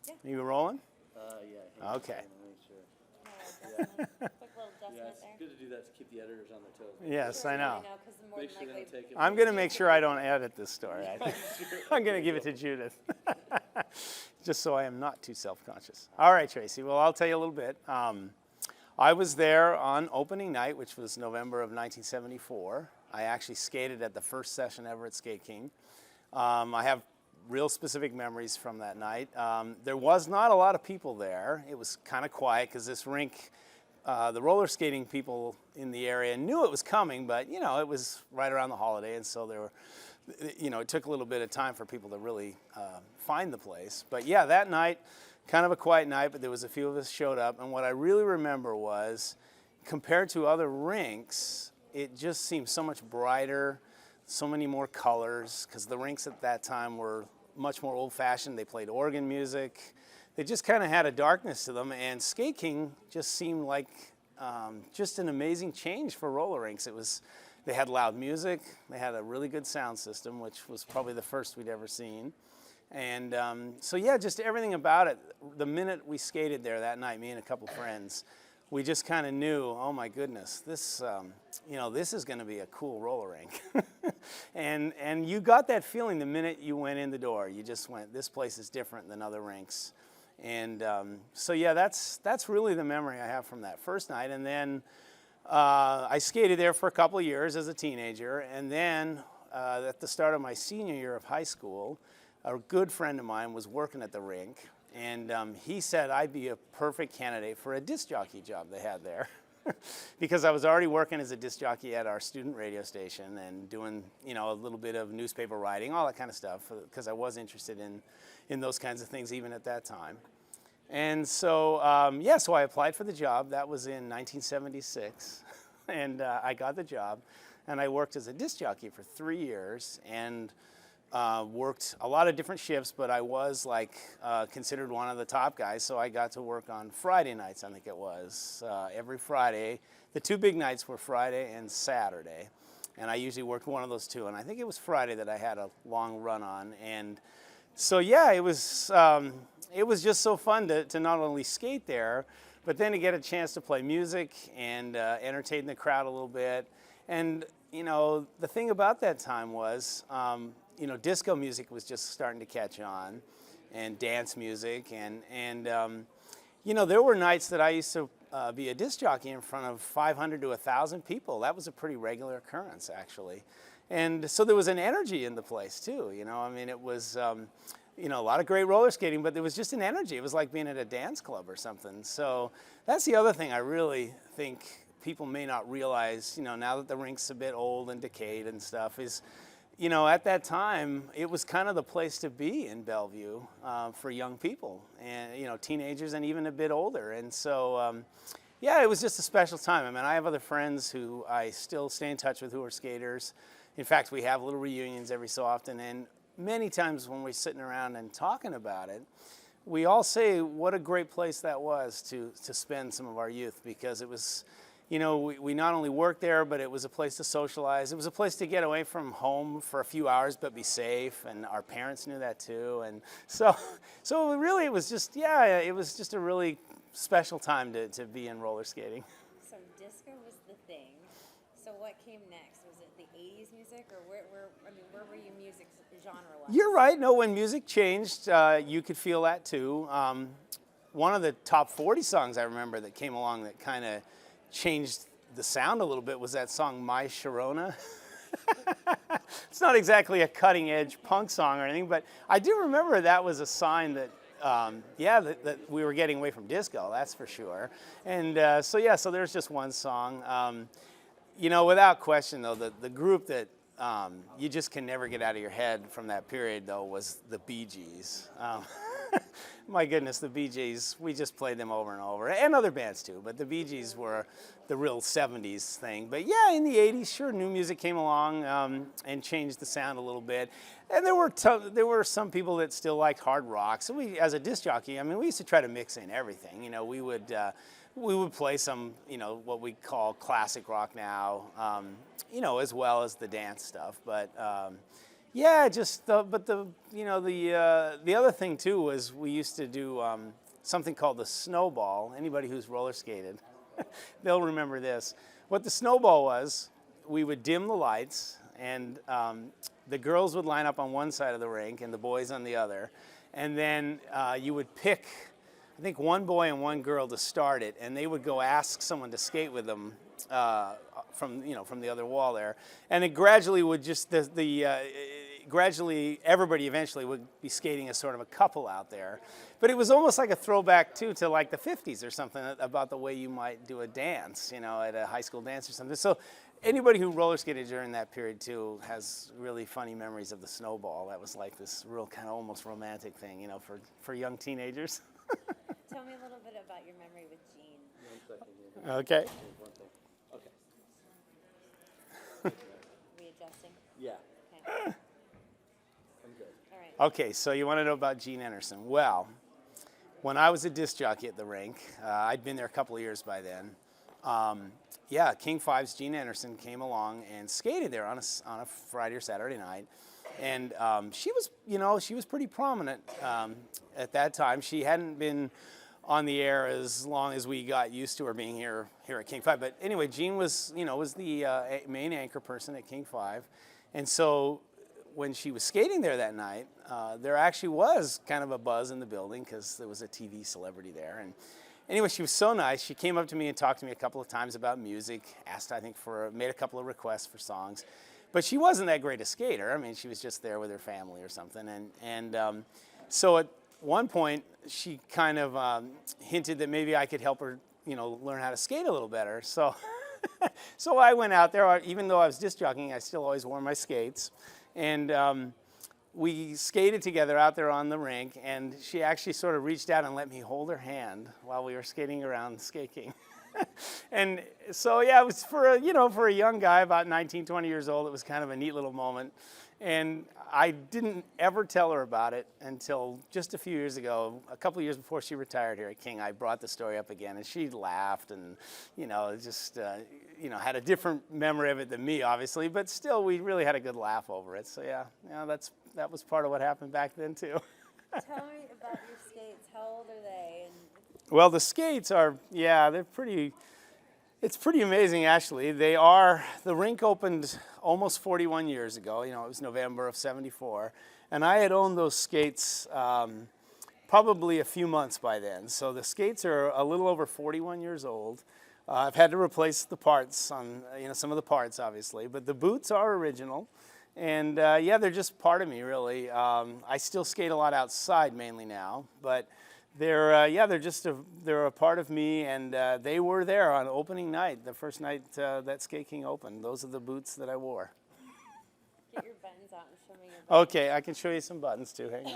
Yeah. Are you rolling? Yeah. Okay. Make sure. Quick little adjustment Yeah, it's there. good to do that to keep the editors on their toes. Yes, I know. Because more Make than sure they likely, don't take it. I'm going to make sure I don't edit this story. I'm going to give it to Judith, just so I am not too self-conscious. All right, Tracy. Well, I'll tell you a little bit. I was there on opening night, which was November of 1974. I actually skated at the first session ever at Skate King. I have real specific memories from that night. There was not a lot of people there. It was kind of quiet because this rink, the roller skating people in the area knew it was coming, but you know, it was right around the holiday, and so there were, you know, it took a little bit of time for people to really find the place. But yeah, that night, kind of a quiet night, but there was a few of us showed up, and what I really remember was, compared to other rinks, it just seemed so much brighter, so many more colors, because the rinks at that time were much more old-fashioned. They played organ music. They just kind of had a darkness to them, and Skate King just seemed like just an amazing change for roller rinks. They had loud music. They had a really good sound system, which was probably the first we'd ever seen. And so yeah, just everything about it. The minute we skated there that night, me and a couple friends, we just kind of knew, oh my goodness, this, you know, this is going to be a cool roller rink. and you got that feeling the minute you went in the door. You just went, this place is different than other rinks. And so yeah, that's really the memory I have from that first night. And then I skated there for a couple of years as a teenager. And then at the start of my senior year of high school, a good friend of mine was working at the rink, and he said I'd be a perfect candidate for a disc jockey job they had there. Because I was already working as a disc jockey at our student radio station and doing, you know, a little bit of newspaper writing, all that kind of stuff, because I was interested in those kinds of things even at that time. And so, yeah, so I applied for the job. That was in 1976, and I got the job, and I worked as a disc jockey for 3 years, and worked a lot of different shifts, but I was like considered one of the top guys, so I got to work on Friday nights, I think it was, every Friday. The two big nights were Friday and Saturday, and I usually worked one of those two, and I think it was Friday that I had a long run on. And so yeah, it was just so fun to not only skate there, but then to get a chance to play music and entertain the crowd a little bit. And you know, the thing about that time was, you know, disco music was just starting to catch on, and dance music, and you know, there were nights that I used to be a disc jockey in front of 500 to 1,000 people. That was a pretty regular occurrence, actually. And so there was an energy in the place too, you know. I mean, it was, you know, a lot of great roller skating, but there was just an energy. It was like being at a dance club or something. So that's the other thing I really think people may not realize, you know, now that the rink's a bit old and decayed and stuff, is, you know, at that time, it was kind of the place to be in Bellevue for young people, and, you know, teenagers and even a bit older. And so, yeah, it was just a special time. I mean, I have other friends who I still stay in touch with who are skaters. In fact, we have little reunions every so often, and many times when we're sitting around and talking about it, we all say what a great place that was to spend some of our youth, because it was, you know, we not only worked there, but it was a place to socialize. It was a place to get away from home for a few hours, but be safe, and our parents knew that too. And so really it was just, yeah, it was just a really special time to be in roller skating. So disco was the thing. So what came next? Was it the 80s music, or where were you music genre-wise? You're right. No, when music changed, you could feel that too. One of the top 40 songs I remember that came along that kind of changed the sound a little bit was that song My Sharona. It's not exactly a cutting edge punk song or anything, but I do remember that was a sign that yeah, that we were getting away from disco, that's for sure. And so yeah, so there's just one song. You know, without question though, the group that you just can never get out of your head from that period though was the Bee Gees. My goodness, the Bee Gees, we just played them over and over, and other bands too, but the Bee Gees were the real 70s thing. But yeah, in the 80s, sure, new music came along and changed the sound a little bit. And there were some people that still liked hard rock. So we, as a disc jockey, I mean, we used to try to mix in everything. You know, we would play some, you know, what we call classic rock now, you know, as well as the dance stuff. But Yeah, just but the other thing too was we used to do something called the snowball. Anybody who's roller skated, they'll remember this. What the snowball was, we would dim the lights, and the girls would line up on one side of the rink and the boys on the other, and then you would pick, I think, one boy and one girl to start it, and they would go ask someone to skate with them from the other wall there, and it gradually would just gradually everybody eventually would be skating as sort of a couple out there, but it was almost like a throwback too to like the 50s or something about the way you might do a dance, at a high school dance or something. So anybody who roller skated during that period too has really funny memories of the snowball. That was like this real kind of almost romantic thing, for young teenagers. Tell me a little bit about your memory with Jean. 1 second here. Okay. One thing. Okay. Readjusting. Yeah, Okay. I'm good. All right. Okay, so you want to know about Gene Anderson. Well, when I was a disc jockey at the rink, I'd been there a couple of years by then. King Five's Gene Anderson came along and skated there on a Friday or Saturday night, and she was pretty prominent at that time. She hadn't been on the air as long as we got used to her being here at King Five. But anyway, Gene was the main anchor person at King Five, and so when she was skating there that night, there actually was kind of a buzz in the building because there was a TV celebrity there. And anyway, she was so nice. She came up to me and talked to me a couple of times about music, made a couple of requests for songs. But she wasn't that great a skater. I mean, she was just there with her family or something. So at one point, she kind of hinted that maybe I could help her, learn how to skate a little better. So, so I went out there. Even though I was disc jockeying, I still always wore my skates. And we skated together out there on the rink, and she actually sort of reached out and let me hold her hand while we were skating around Skate King. And so, yeah, it was for a young guy, about 19, 20 years old, it was kind of a neat little moment. And I didn't ever tell her about it until just a few years ago, a couple of years before she retired here at King. I brought the story up again, and she laughed and, just, had a different memory of it than me, obviously, but still, we really had a good laugh over it. So, that was part of what happened back then, too. Tell me about your skates. How old are they? Well, the skates are, they're pretty, it's pretty amazing, actually. The rink opened almost 41 years ago. It was November of '74. And I had owned those skates probably a few months by then. So the skates are a little over 41 years old. I've had to replace the parts on, some of the parts, obviously. But the boots are original. And, they're just part of me, really. I still skate a lot outside mainly now. But they're a part of me, and they were there on opening night, the first night that Skate King opened. Those are the boots that I wore. Get your buttons out and show me your buttons. Okay, I can show you some buttons too. Hang on.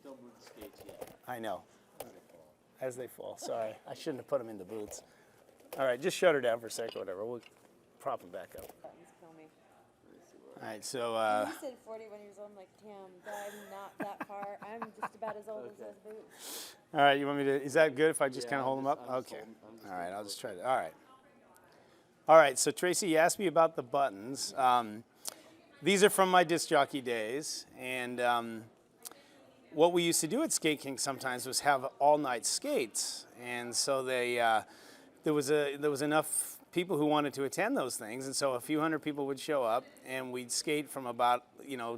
Don't move the skates yet. I know. As they fall. Sorry, I shouldn't have put them in the boots. All right, just shut her down for a second, or whatever. We'll prop them back up. Buttons kill me. All right, so You said 41 years old. I'm like, damn, I'm not that far. I'm just about as old as those boots. all right, you want me to? Is that good if I just Yeah, kind of hold them up? I'm just Okay. holding- All right, I'll just try to. All right. All right. So Tracy, you asked me about the buttons. These are from my disc jockey days, and what we used to do at Skate King sometimes was have all-night skates, and so there was enough people who wanted to attend those things, and so a few hundred people would show up, and we'd skate from about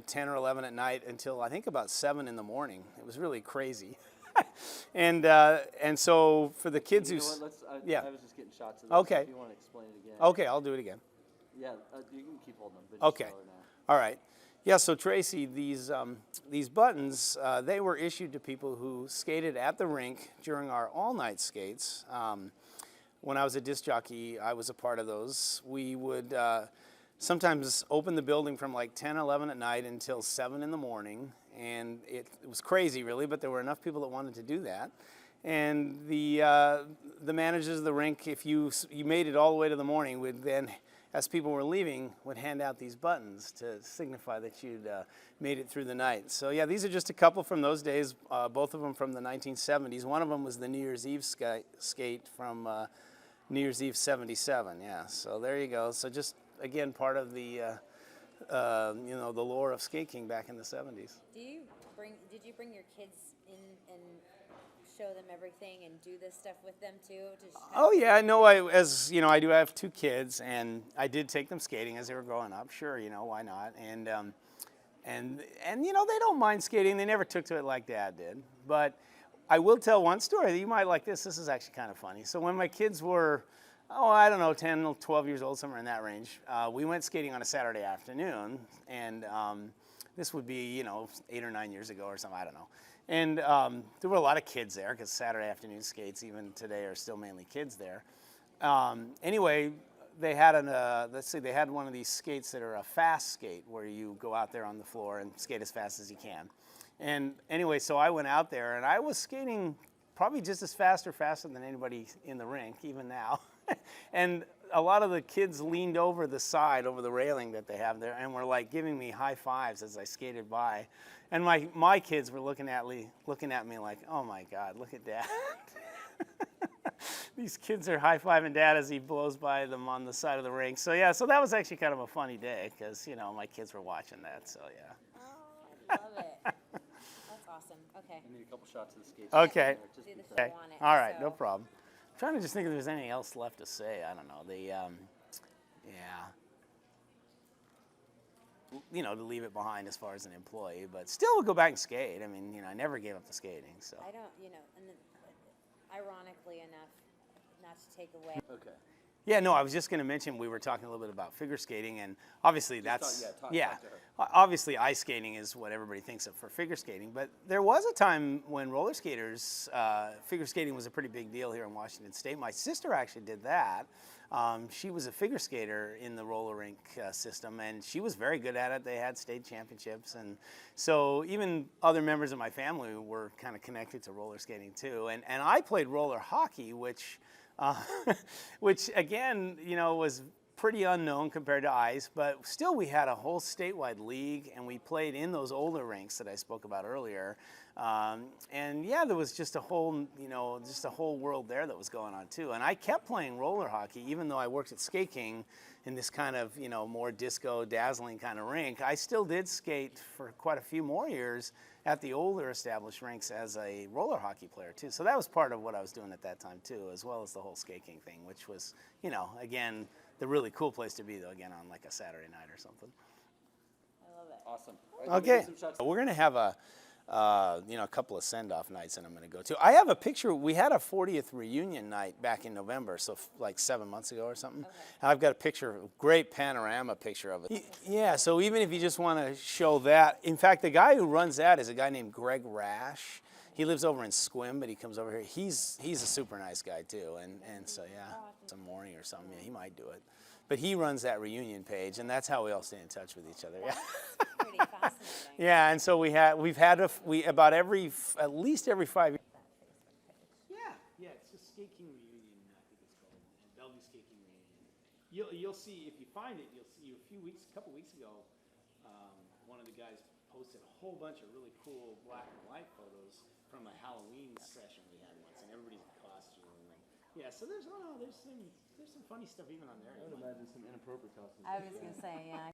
10 or 11 at night until I think about 7 in the morning. It was really crazy. and so for the kids You who know what, let's, yeah. I was just getting shots of this. Okay. If you want to explain it again. Okay, I'll do it again. Yeah, you can keep holding them, but just Okay. slower now. All right. Yeah, so Tracy, these buttons, they were issued to people who skated at the rink during our all-night skates. When I was a disc jockey, I was a part of those. We would sometimes open the building from like 10, 11 at night until 7 in the morning. And it was crazy, really, but there were enough people that wanted to do that. And the managers of the rink, if you made it all the way to the morning, would then, as people were leaving, would hand out these buttons to signify that you'd made it through the night. So yeah, these are just a couple from those days, both of them from the 1970s. One of them was the New Year's Eve skate from New Year's Eve '77, yeah. So there you go. So just, again, part of the you know, the lore of Skate King back in the 70s. Did you bring your kids in and show them everything and do this stuff with them too? Oh yeah, no, as you know, I do have 2 kids, and I did take them skating as they were growing up. Sure, you know, why not? And you know, they don't mind skating. They never took to it like Dad did. But I will tell one story that you might like this. This is actually kind of funny. So when my kids were, oh, I don't know, 10 or 12 years old, somewhere in that range, we went skating on a Saturday afternoon, and this would be, you know, 8 or 9 years ago or something, I don't know. And there were a lot of kids there, because Saturday afternoon skates, even today, are still mainly kids there. Anyway, they had let's see, they had one of these skates that are a fast skate, where you go out there on the floor and skate as fast as you can. And anyway, so I went out there, and I was skating probably just as fast or faster than anybody in the rink, even now. And a lot of the kids leaned over the side, over the railing that they have there, and were like giving me high fives as I skated by. And my kids were looking at me like, oh my God, look at Dad. These kids are high-fiving Dad as he blows by them on the side of the rink. So yeah, so that was actually kind of a funny day, because, you know, my kids were watching that, so yeah. Oh, I love it. That's awesome. Okay. I need a couple shots of the skates. Okay. Just Do the because. show Okay. on it, All right, so- no problem. I'm trying to just think if there's anything else left to say. I don't know. You know, to leave it behind as far as an employee, but still would go back and skate. I mean, you know, I never gave up the skating, so. I don't, you know, and then, ironically enough, not to take away. Okay. Yeah, no, I was just going to mention, we were talking a little bit about figure skating, and obviously that's, talk to her. obviously ice skating is what everybody thinks of for figure skating, but there was a time when roller skaters, figure skating was a pretty big deal here in Washington State. My sister actually did that. She was a figure skater in the roller rink system, and she was very good at it. They had state championships, and so even other members of my family were kind of connected to roller skating too. And I played roller hockey, which again, you know, was pretty unknown compared to ice, but still we had a whole statewide league, and we played in those older rinks that I spoke about earlier. And yeah, there was just a whole, you know, just a whole world there that was going on too. And I kept playing roller hockey, even though I worked at Skate King in this kind of, you know, more disco, dazzling kind of rink. I still did skate for quite a few more years at the older established rinks as a roller hockey player too. So that was part of what I was doing at that time too, as well as the whole Skate King thing, which was, you know, again, the really cool place to be though, again, on like a Saturday night or something. I love it. Awesome. All right, Okay, some shots. we're gonna have you know, a couple of send-off nights that I'm going to go to. I have a picture. We had a 40th reunion night back in November, so like 7 months ago or something. Okay. And I've got a picture, a great panorama picture of it. Yeah, so even if you just want to show that. In fact, the guy who runs that is a guy named Greg Rash. He lives over in Squim, but he comes over here. He's a super nice guy too, and so yeah, some morning or something, yeah, he might do it. But he runs that reunion page, and that's how we all stay in touch with each other. Yeah. Pretty fascinating. Yeah, and so we've had about at least every 5 years. Yeah, it's the Skate King reunion, I think it's called, and Bellevue Skate King reunion. You'll see, if you find it, you'll see a couple weeks ago, one of the guys posted a whole bunch of really cool black and white photos from a Halloween session we had once, and everybody's in costume. And, yeah, so there's some funny stuff even on there. I would imagine some inappropriate costumes. I was gonna say, yeah.